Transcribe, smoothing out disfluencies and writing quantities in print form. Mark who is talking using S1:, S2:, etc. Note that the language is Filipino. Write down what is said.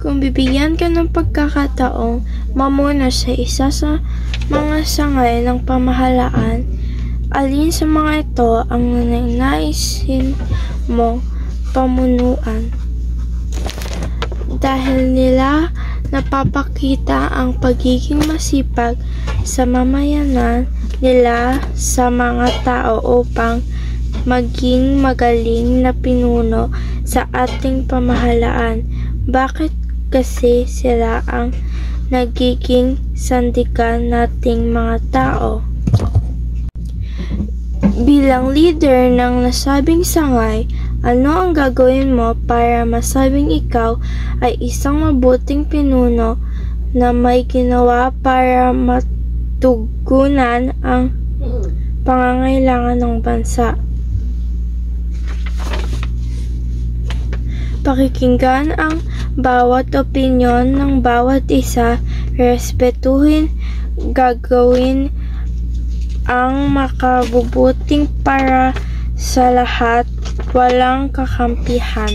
S1: Kung bibigyan ka ng pagkakataong mamuna sa isa sa mga sangay ng pamahalaan, alin sa mga ito ang nanaisin mo pamunuan? Dahil nila napapakita ang pagiging masipag sa mamayanan nila sa mga tao upang maging magaling na pinuno sa ating pamahalaan. Bakit kasi sila ang nagiging sandigan nating mga tao? Bilang leader ng nasabing sangay, ano ang gagawin mo para masabing ikaw ay isang mabuting pinuno na may ginawa para matugunan ang pangangailangan ng bansa? Pakikinggan ang bawat opinyon ng bawat isa, respetuhin, gagawin ang makabubuting para sa lahat, walang kakampihan.